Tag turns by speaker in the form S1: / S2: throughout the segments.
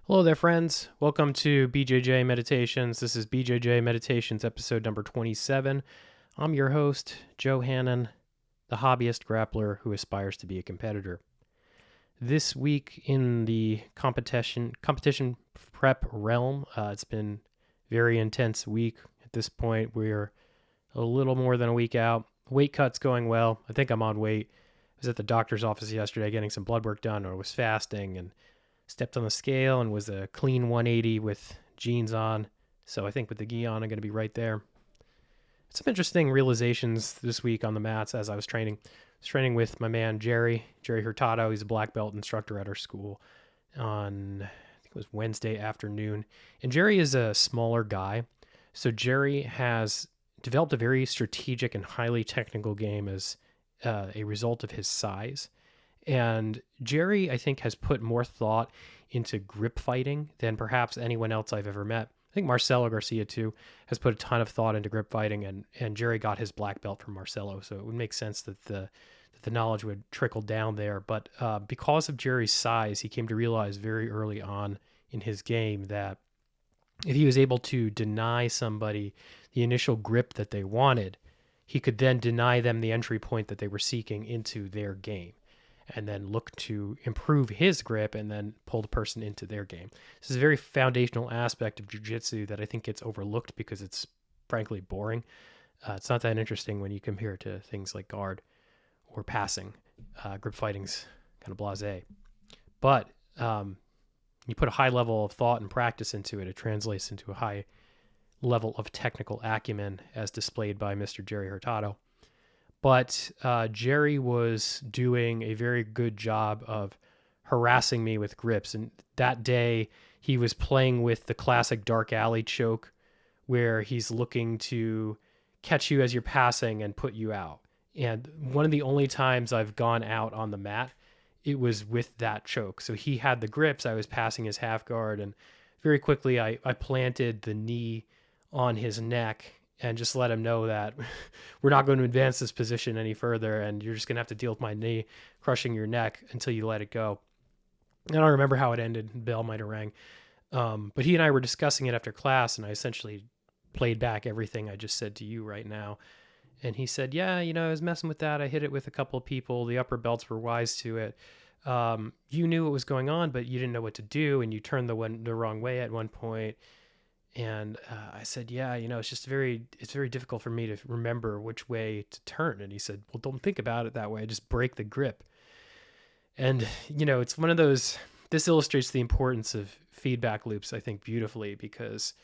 S1: Hello there, friends. Welcome to BJJ Meditations. This is BJJ Meditations episode number 27. I'm your host, Joe Hannon, the hobbyist grappler who aspires to be a competitor. This week in the competition prep realm, it's been a very intense week. At this point, we're a little more than a week out. Weight cut's going well. I think I'm on weight. I was at the doctor's office yesterday getting some blood work done, or was fasting, and stepped on the scale and was a clean 180 with jeans on. So I think with the gi on, I'm going to be right there. Some interesting realizations this week on the mats as I was training. I was training with my man, Jerry Hurtado. He's a black belt instructor at our school on, I think it was Wednesday afternoon. And Jerry is a smaller guy. So Jerry has developed a very strategic and highly technical game as a result of his size. And Jerry, I think, has put more thought into grip fighting than perhaps anyone else I've ever met. I think Marcelo Garcia, too, has put a ton of thought into grip fighting, and Jerry got his black belt from Marcelo, so it would make sense that the knowledge would trickle down there. But because of Jerry's size, he came to realize very early on in his game that if he was able to deny somebody the initial grip that they wanted, he could then deny them the entry point that they were seeking into their game, and then look to improve his grip and then pull the person into their game. This is a very foundational aspect of jiu-jitsu that I think gets overlooked because it's frankly boring. It's not that interesting when you compare it to things like guard or passing. Grip fighting's kind of blasé. But you put a high level of thought and practice into it, it translates into a high level of technical acumen as displayed by Mr. Jerry Hurtado. But Jerry was doing a very good job of harassing me with grips. And that day, he was playing with the classic dark alley choke, where he's looking to catch you as you're passing and put you out. And one of the only times I've gone out on the mat, it was with that choke. So he had the grips. I was passing his half guard, and very quickly I planted the knee on his neck and just let him know that we're not going to advance this position any further, and you're just going to have to deal with my knee crushing your neck until you let it go. I don't remember how it ended. Bell might have rang. But he and I were discussing it after class, and I essentially played back everything I just said to you right now. And he said, yeah, I was messing with that. I hit it with a couple of people. The upper belts were wise to it. You knew what was going on, but you didn't know what to do, and you turned the wrong way at one point. And I said, yeah, it's very difficult for me to remember which way to turn. And he said, well, don't think about it that way. Just break the grip. And, it's one of those, this illustrates the importance of feedback loops, I think, beautifully, because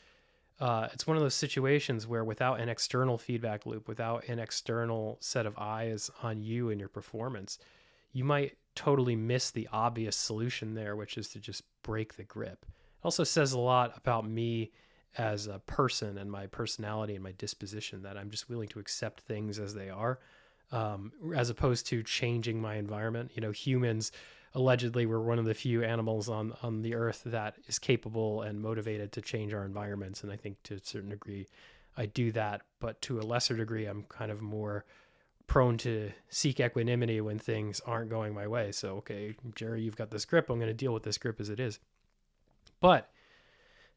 S1: it's one of those situations where without an external feedback loop, without an external set of eyes on you and your performance, you might totally miss the obvious solution there, which is to just break the grip. It also says a lot about me as a person and my personality and my disposition, that I'm just willing to accept things as they are, as opposed to changing my environment. Humans allegedly were one of the few animals on the earth that is capable and motivated to change our environments. And I think to a certain degree, I do that, but to a lesser degree, I'm kind of more prone to seek equanimity when things aren't going my way. So, okay, Jerry, you've got this grip. I'm going to deal with this grip as it is. But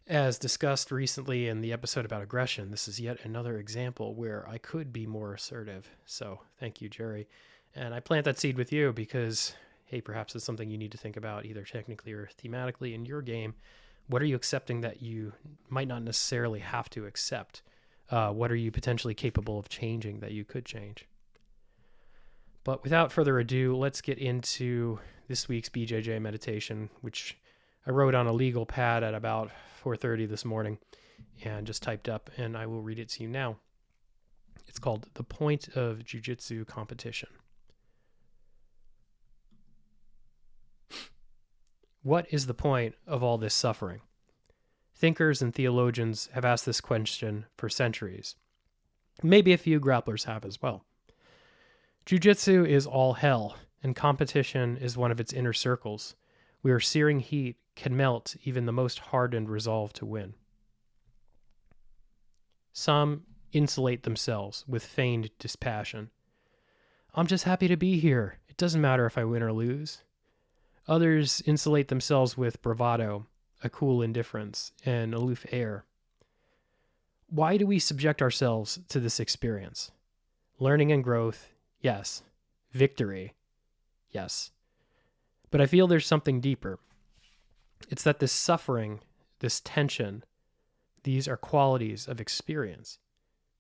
S1: as discussed recently in the episode about aggression, this is yet another example where I could be more assertive. So thank you, Jerry. And I plant that seed with you because, hey, perhaps it's something you need to think about either technically or thematically in your game. What are you accepting that you might not necessarily have to accept? What are you potentially capable of changing that you could change? But without further ado, let's get into this week's BJJ meditation, which I wrote on a legal pad at about 4:30 this morning and just typed up, and I will read it to you now. It's called The Point of Jiu Jitsu Competition. What is the point of all this suffering? Thinkers and theologians have asked this question for centuries. Maybe a few grapplers have as well. Jiu-jitsu is all hell, and competition is one of its inner circles, where searing heat can melt even the most hardened resolve to win. Some insulate themselves with feigned dispassion. I'm just happy to be here. It doesn't matter if I win or lose. Others insulate themselves with bravado. a cool indifference, and aloof air. Why do we subject ourselves to this experience? Learning and growth, yes. Victory, yes. But I feel there's something deeper. It's that this suffering, this tension, these are qualities of experience.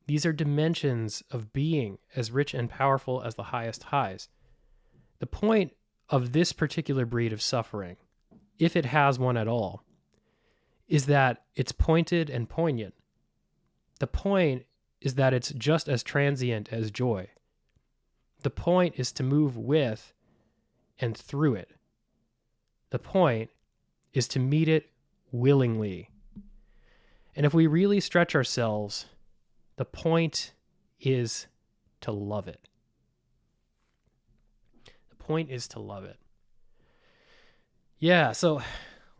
S1: These are dimensions of being as rich and powerful as the highest highs. The point of this particular breed of suffering, if it has one at all, is that it's pointed and poignant. The point is that it's just as transient as joy. The point is to move with and through it. The point is to meet it willingly. And if we really stretch ourselves, the point is to love it. The point is to love it. Yeah, so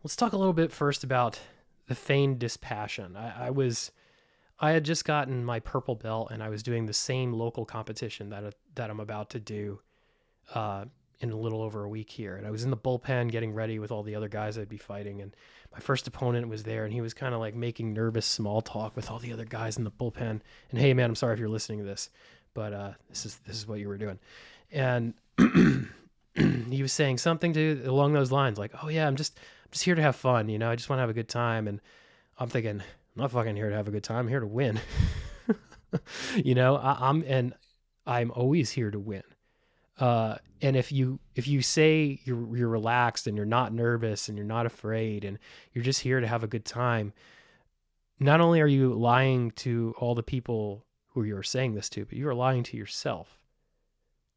S1: let's talk a little bit first about the feigned dispassion. I had just gotten my purple belt, and I was doing the same local competition that I'm about to do in a little over a week here. And I was in the bullpen getting ready with all the other guys I'd be fighting, and my first opponent was there, and he was kind of like making nervous small talk with all the other guys in the bullpen. And hey, man, I'm sorry if you're listening to this, but this is what you were doing. And he was saying something along those lines, like, "Oh yeah, I'm just here to have fun, I just want to have a good time." And I'm thinking, I'm not fucking here to have a good time. I'm here to win. I'm always here to win. And if you say you're relaxed and you're not nervous and you're not afraid and you're just here to have a good time, not only are you lying to all the people who you're saying this to, but you are lying to yourself.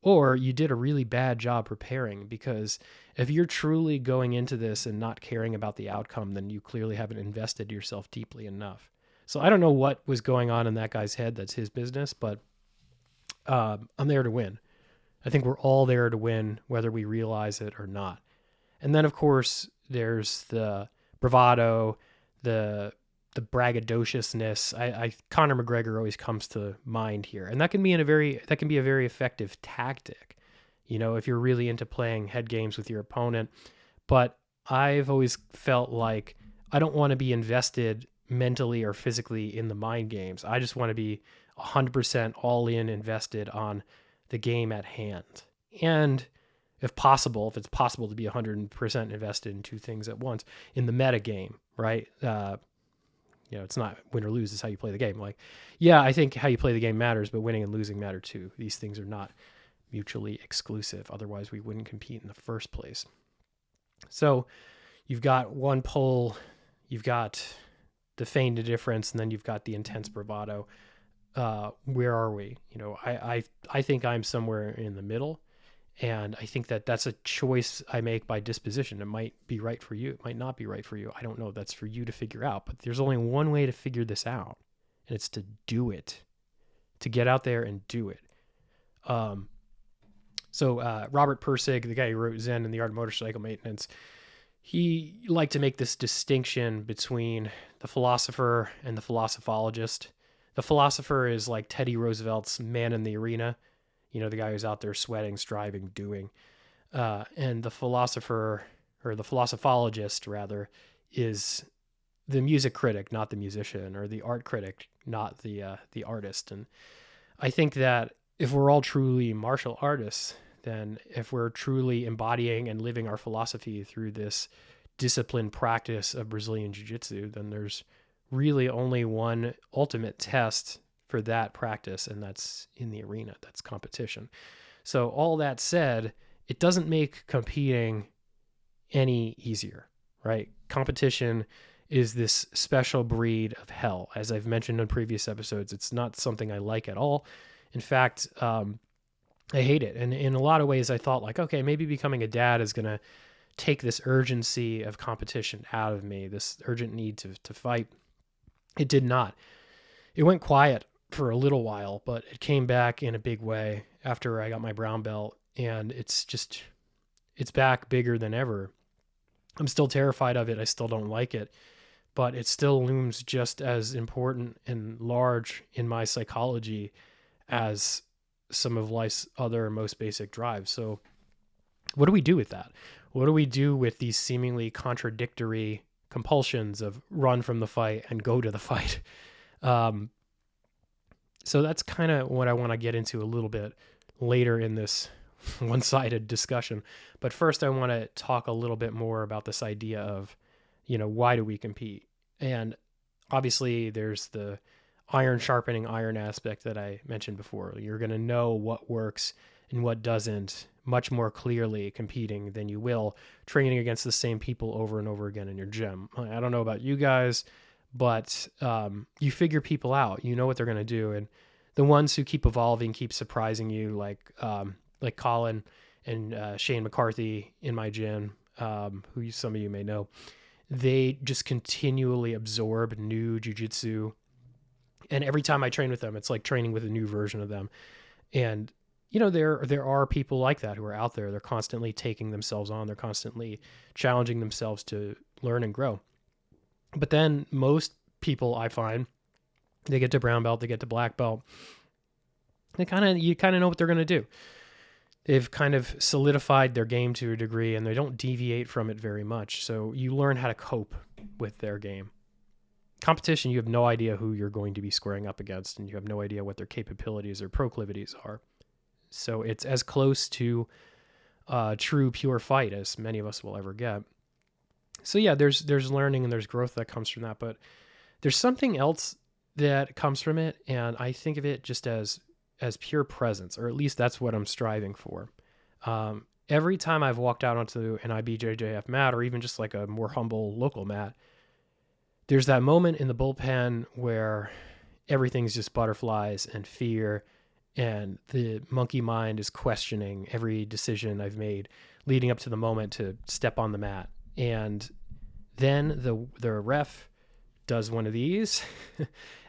S1: Or you did a really bad job preparing, because if you're truly going into this and not caring about the outcome, then you clearly haven't invested yourself deeply enough. So I don't know what was going on in that guy's head. That's his business, but I'm there to win. I think we're all there to win, whether we realize it or not. And then, of course, there's the bravado, the braggadociousness. Conor McGregor always comes to mind here, and that can be a very effective tactic, if you're really into playing head games with your opponent. But I've always felt like I don't want to be invested mentally or physically in the mind games. I just want to be 100% all in, invested on the game at hand. And if it's possible to be 100% invested in two things at once in the meta game, right? It's not win or lose, is how you play the game. Like, yeah, I think how you play the game matters, but winning and losing matter too. These things are not mutually exclusive. Otherwise, we wouldn't compete in the first place. So you've got one pole, you've got the feigned indifference, and then you've got the intense bravado. Where are we? I think I'm somewhere in the middle. And I think that that's a choice I make by disposition. It might be right for you. It might not be right for you. I don't know. That's for you to figure out. But there's only one way to figure this out, and it's to do it, to get out there and do it. So Robert Pirsig, the guy who wrote Zen and the Art of Motorcycle Maintenance, he liked to make this distinction between the philosopher and the philosophologist. The philosopher is like Teddy Roosevelt's man in the arena. The guy who's out there sweating, striving, doing. And the philosopher, or the philosophologist rather, is the music critic, not the musician, or the art critic, not the artist. And I think that if we're all truly martial artists, then if we're truly embodying and living our philosophy through this disciplined practice of Brazilian Jiu Jitsu, then there's really only one ultimate test for that practice, and that's in the arena. That's competition. So all that said, it doesn't make competing any easier, right? Competition is this special breed of hell. As I've mentioned in previous episodes, it's not something I like at all. In fact, I hate it. And in a lot of ways, I thought like, okay, maybe becoming a dad is going to take this urgency of competition out of me, this urgent need to fight. It did not. It went quiet for a little while, but it came back in a big way after I got my brown belt, and it's back bigger than ever. I'm still terrified of it. I still don't like it, but it still looms just as important and large in my psychology as some of life's other most basic drives. So what do we do with that? What do we do with these seemingly contradictory compulsions of run from the fight and go to the fight. So that's kind of what I want to get into a little bit later in this one-sided discussion. But first I want to talk a little bit more about this idea of, why do we compete? And obviously there's the iron sharpening iron aspect that I mentioned before. You're going to know what works and what doesn't much more clearly competing than you will training against the same people over and over again in your gym. I don't know about you guys, but you figure people out. You know what they're going to do. And the ones who keep evolving, keep surprising you, like Colin and Shane McCarthy in my gym, who some of you may know, they just continually absorb new jiu-jitsu. And every time I train with them, it's like training with a new version of them. And, there are people like that who are out there. They're constantly taking themselves on. They're constantly challenging themselves to learn and grow. But then most people, I find, they get to brown belt, they get to black belt. You kind of know what they're going to do. They've kind of solidified their game to a degree, and they don't deviate from it very much. So you learn how to cope with their game. Competition, you have no idea who you're going to be squaring up against, and you have no idea what their capabilities or proclivities are. So it's as close to a true pure fight as many of us will ever get. So yeah, there's learning and there's growth that comes from that, but there's something else that comes from it, and I think of it just as pure presence, or at least that's what I'm striving for. Every time I've walked out onto an IBJJF mat, or even just like a more humble local mat, there's that moment in the bullpen where everything's just butterflies and fear, and the monkey mind is questioning every decision I've made leading up to the moment to step on the mat. And then the ref does one of these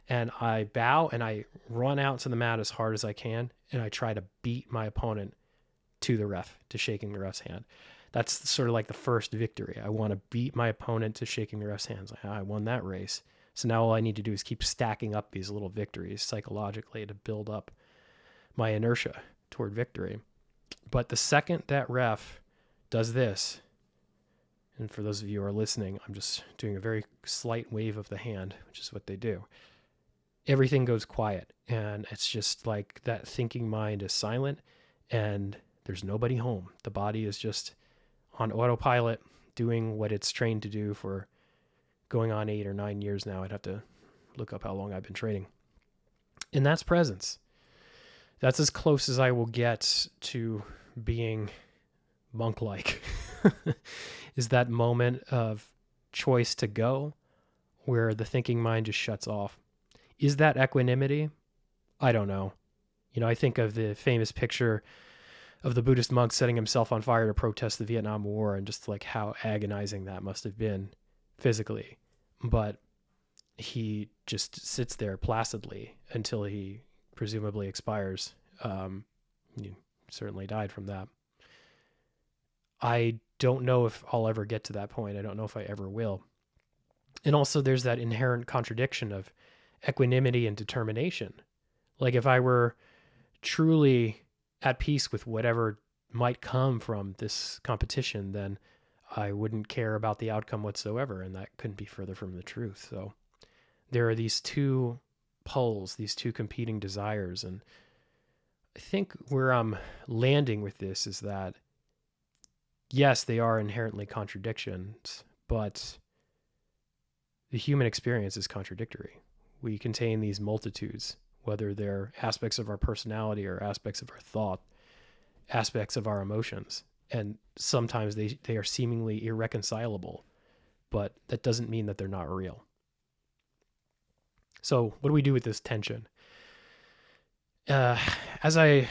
S1: and I bow and I run out to the mat as hard as I can, and I try to beat my opponent to the ref, to shaking the ref's hand. That's sort of like the first victory. I want to beat my opponent to shaking the ref's hands. I won that race. So now all I need to do is keep stacking up these little victories psychologically to build up my inertia toward victory. But the second that ref does this, and for those of you who are listening, I'm just doing a very slight wave of the hand, which is what they do. Everything goes quiet, and it's just like that thinking mind is silent, and there's nobody home. The body is just on autopilot, doing what it's trained to do for going on 8 or 9 years now. I'd have to look up how long I've been training. And that's presence. That's as close as I will get to being monk-like. Is that moment of choice to go where the thinking mind just shuts off. Is that equanimity? I don't know. I think of the famous picture of the Buddhist monk setting himself on fire to protest the Vietnam War, and just like how agonizing that must have been physically. But he just sits there placidly until he presumably expires. He certainly died from that. I don't know if I'll ever get to that point. I don't know if I ever will. And also there's that inherent contradiction of equanimity and determination. Like if I were truly at peace with whatever might come from this competition, then I wouldn't care about the outcome whatsoever, and that couldn't be further from the truth. So there are these two poles, these two competing desires, and I think where I'm landing with this is that, yes, they are inherently contradictions, but the human experience is contradictory. We contain these multitudes, whether they're aspects of our personality or aspects of our thought, aspects of our emotions. And sometimes they are seemingly irreconcilable, but that doesn't mean that they're not real. So what do we do with this tension? As I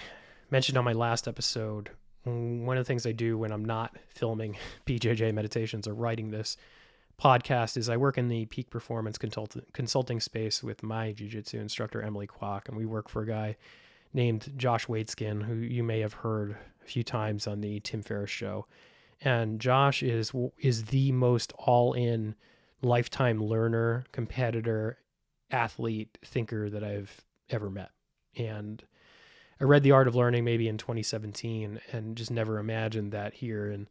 S1: mentioned on my last episode, one of the things I do when I'm not filming BJJ Meditations or writing this podcast is I work in the peak performance consulting space with my jiu-jitsu instructor, Emily Kwok, and we work for a guy named Josh Waitskin, who you may have heard a few times on the Tim Ferriss show. And Josh is the most all-in lifetime learner, competitor, athlete, thinker that I've ever met. And I read The Art of Learning maybe in 2017 and just never imagined that here in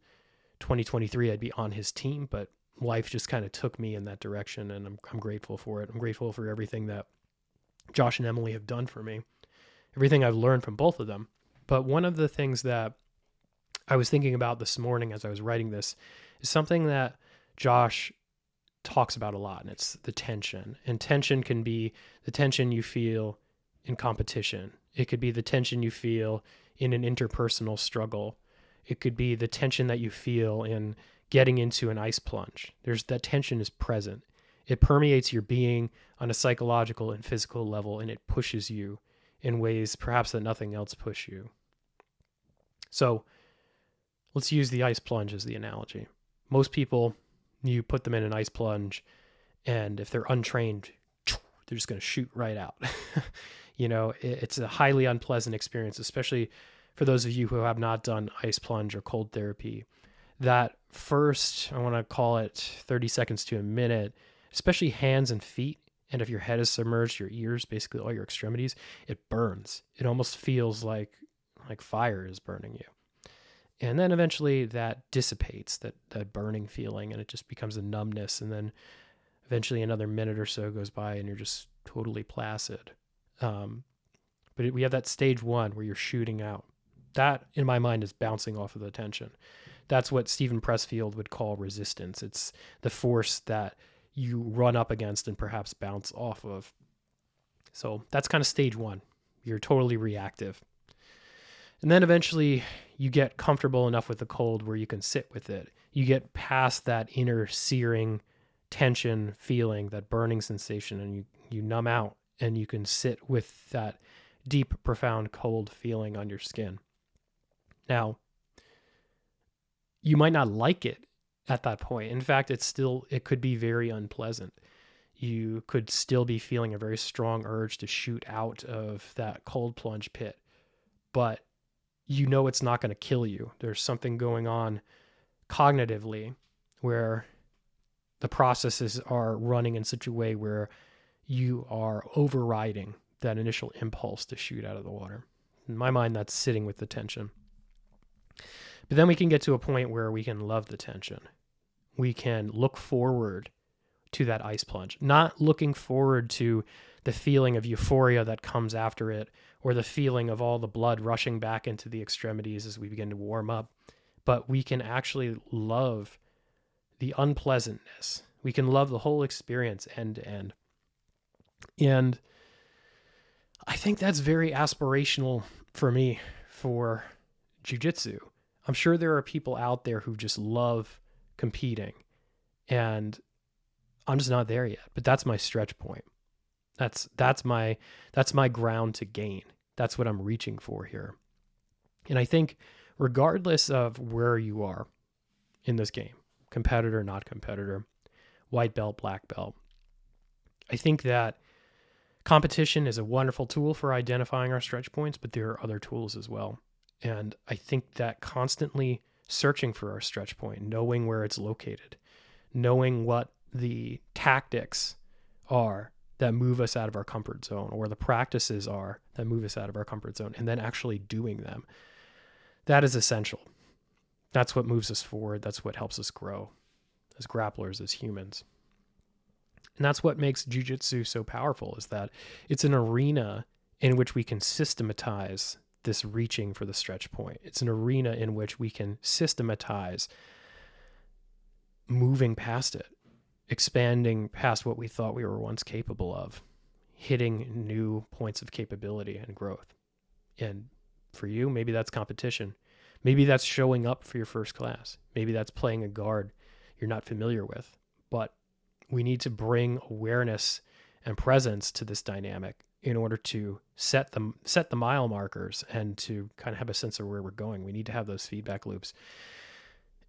S1: 2023 I'd be on his team. But life just kind of took me in that direction, and I'm grateful for it. I'm grateful for everything that Josh and Emily have done for me, everything I've learned from both of them. But one of the things that I was thinking about this morning as I was writing this is something that Josh talks about a lot, and it's the tension. And tension can be the tension you feel in competition. It could be the tension you feel in an interpersonal struggle. It could be the tension that you feel in getting into an ice plunge. That tension is present. It permeates your being on a psychological and physical level, and it pushes you in ways perhaps that nothing else push you. So let's use the ice plunge as the analogy. Most people, you put them in an ice plunge, and if they're untrained, they're just going to shoot right out. It's a highly unpleasant experience, especially for those of you who have not done ice plunge or cold therapy. That first, I want to call it 30 seconds to a minute, especially hands and feet, and if your head is submerged, your ears, basically all your extremities, it burns. It almost feels like fire is burning you. And then eventually that dissipates, that burning feeling, and it just becomes a numbness. And then eventually another minute or so goes by and you're just totally placid. But we have that stage one where you're shooting out. That, in my mind, is bouncing off of the tension. That's what Stephen Pressfield would call resistance. It's the force that you run up against and perhaps bounce off of. So that's kind of stage one. You're totally reactive. And then eventually you get comfortable enough with the cold where you can sit with it. You get past that inner searing tension feeling, that burning sensation, and you numb out, and you can sit with that deep, profound cold feeling on your skin. Now, you might not like it at that point. In fact, it could be very unpleasant. You could still be feeling a very strong urge to shoot out of that cold plunge pit, but you know it's not going to kill you. There's something going on cognitively where the processes are running in such a way where you are overriding that initial impulse to shoot out of the water. In my mind, that's sitting with the tension. But then we can get to a point where we can love the tension. We can look forward to that ice plunge, not looking forward to the feeling of euphoria that comes after it, or the feeling of all the blood rushing back into the extremities as we begin to warm up. But we can actually love the unpleasantness. We can love the whole experience end to end. And I think that's very aspirational for me for Jiu Jitsu. I'm sure there are people out there who just love competing, and I'm just not there yet, but that's my stretch point. That's my ground to gain. That's what I'm reaching for here. And I think regardless of where you are in this game, competitor, not competitor, white belt, black belt, I think that competition is a wonderful tool for identifying our stretch points, but there are other tools as well. And I think that constantly searching for our stretch point, knowing where it's located, knowing what the tactics are that move us out of our comfort zone, or the practices are that move us out of our comfort zone, and then actually doing them, that is essential. That's what moves us forward. That's what helps us grow as grapplers, as humans. And that's what makes Jiu Jitsu so powerful, is that it's an arena in which we can systematize this reaching for the stretch point. It's an arena in which we can systematize moving past it, expanding past what we thought we were once capable of, hitting new points of capability and growth. And for you, maybe that's competition. Maybe that's showing up for your first class. Maybe that's playing a guard you're not familiar with. But we need to bring awareness and presence to this dynamic in order to set the mile markers and to kind of have a sense of where we're going. We need to have those feedback loops.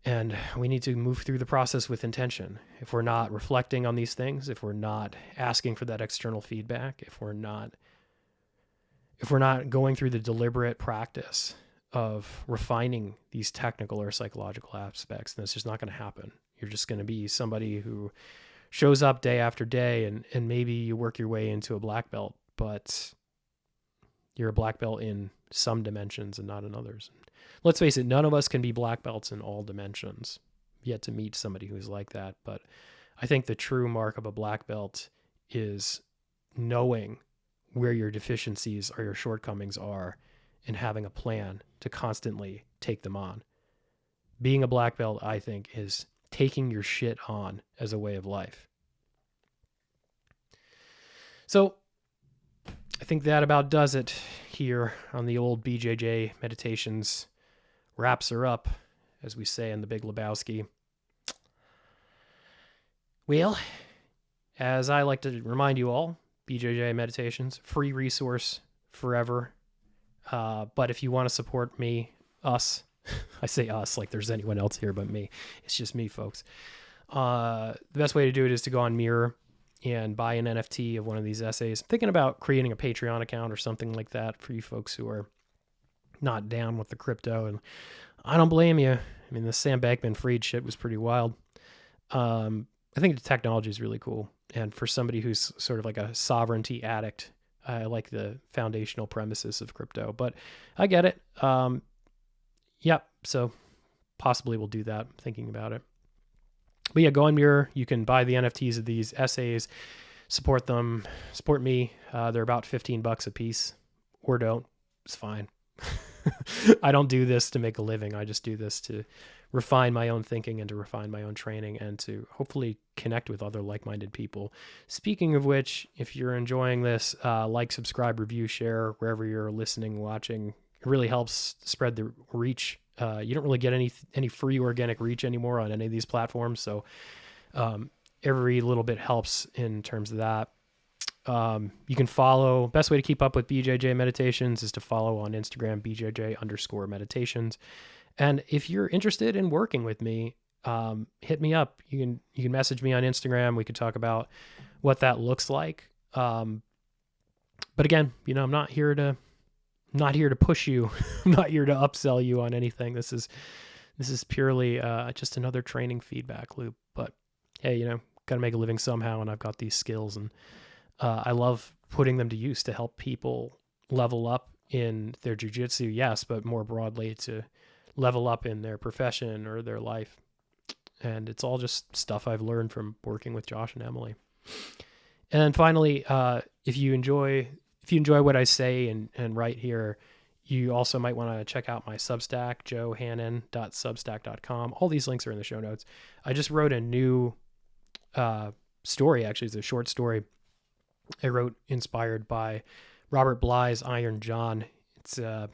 S1: And we need to move through the process with intention. If we're not reflecting on these things, if we're not asking for that external feedback, if we're not going through the deliberate practice of refining these technical or psychological aspects, then it's just not going to happen. You're just going to be somebody who shows up day after day, and maybe you work your way into a black belt, but you're a black belt in some dimensions and not in others. Let's face it, none of us can be black belts in all dimensions, yet to meet somebody who's like that. But I think the true mark of a black belt is knowing where your deficiencies or your shortcomings are and having a plan to constantly take them on. Being a black belt, I think, is taking your shit on as a way of life. So I think that about does it here on the old BJJ Meditations. Wraps her up, as we say in the Big Lebowski. Well, as I like to remind you all, BJJ Meditations, free resource forever. But if you want to support me, us, I say us like there's anyone else here but me. It's just me, folks. The best way to do it is to go on Mirror and buy an NFT of one of these essays. I'm thinking about creating a Patreon account or something like that for you folks who are not down with the crypto. And I don't blame you. I mean, the Sam Bankman-Fried shit was pretty wild. I think the technology is really cool. And for somebody who's sort of like a sovereignty addict, I like the foundational premises of crypto, but I get it. So possibly we'll do that. I'm thinking about it. But yeah, go on Mirror. You can buy the NFTs of these essays, support them, support me. They're about $15 a piece, or don't. It's fine. I don't do this to make a living. I just do this to refine my own thinking and to refine my own training and to hopefully connect with other like-minded people. Speaking of which, if you're enjoying this, like, subscribe, review, share wherever you're listening, watching. It really helps spread the reach. You don't really get any free organic reach anymore on any of these platforms. So every little bit helps in terms of that. You can follow, best way to keep up with BJJ Meditations is to follow on Instagram, BJJ_meditations. And if you're interested in working with me, hit me up. You can message me on Instagram. We could talk about what that looks like. But again, I'm not here to push you. I'm not here to upsell you on anything. This is purely just another training feedback loop. But hey, got to make a living somehow, and I've got these skills, and I love putting them to use to help people level up in their jiu-jitsu, yes, but more broadly to level up in their profession or their life. And it's all just stuff I've learned from working with Josh and Emily. And then finally, if you enjoy what I say and write here, you also might want to check out my Substack, johannon.substack.com. All these links are in the show notes. I just wrote a new story, actually. It's a short story I wrote inspired by Robert Bly's Iron John. It's the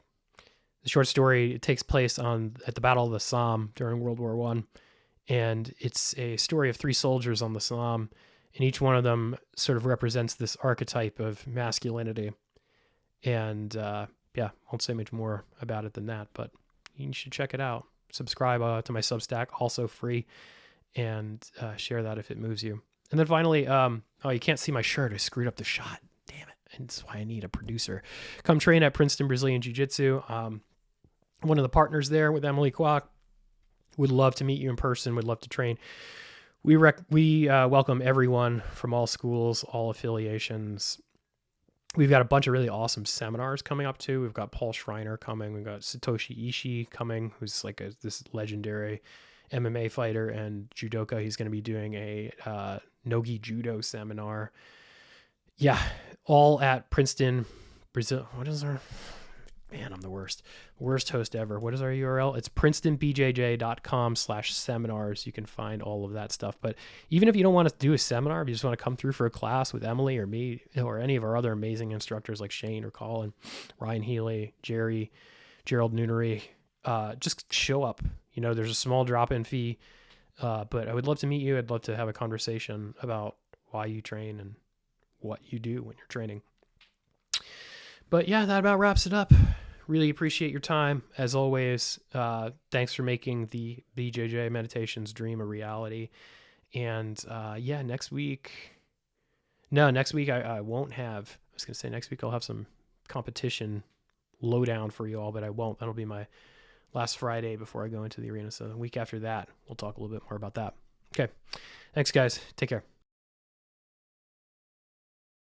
S1: short story. It takes place at the Battle of the Somme during World War I. And it's a story of 3 soldiers on the Somme. And each one of them sort of represents this archetype of masculinity. And won't say much more about it than that, but you should check it out. Subscribe to my Substack, also free, and share that if it moves you. And then finally, you can't see my shirt. I screwed up the shot. Damn it. And that's why I need a producer. Come train at Princeton Brazilian Jiu-Jitsu. One of the partners there with Emily Kwok. Would love to meet you in person. Would love to train. We welcome everyone from all schools, all affiliations. We've got a bunch of really awesome seminars coming up too. We've got Paul Schreiner coming. We've got Satoshi Ishii coming, who's like this legendary MMA fighter and judoka. He's going to be doing a Nogi Judo seminar. Yeah, all at Princeton, Brazil. What is our... Man, I'm the worst host ever. What is our URL? It's princetonbjj.com/seminars. You can find all of that stuff. But even if you don't want to do a seminar, if you just want to come through for a class with Emily or me or any of our other amazing instructors like Shane or Colin, Ryan Healy, Jerry, Gerald Noonery, just show up. There's a small drop-in fee, but I would love to meet you. I'd love to have a conversation about why you train and what you do when you're training. But yeah, that about wraps it up. Really appreciate your time. As always, thanks for making the BJJ Meditations dream a reality. And next week I won't have, I was going to say next week I'll have some competition lowdown for you all, but I won't. That'll be my last Friday before I go into the arena. So the week after that, we'll talk a little bit more about that. Okay. Thanks, guys. Take care.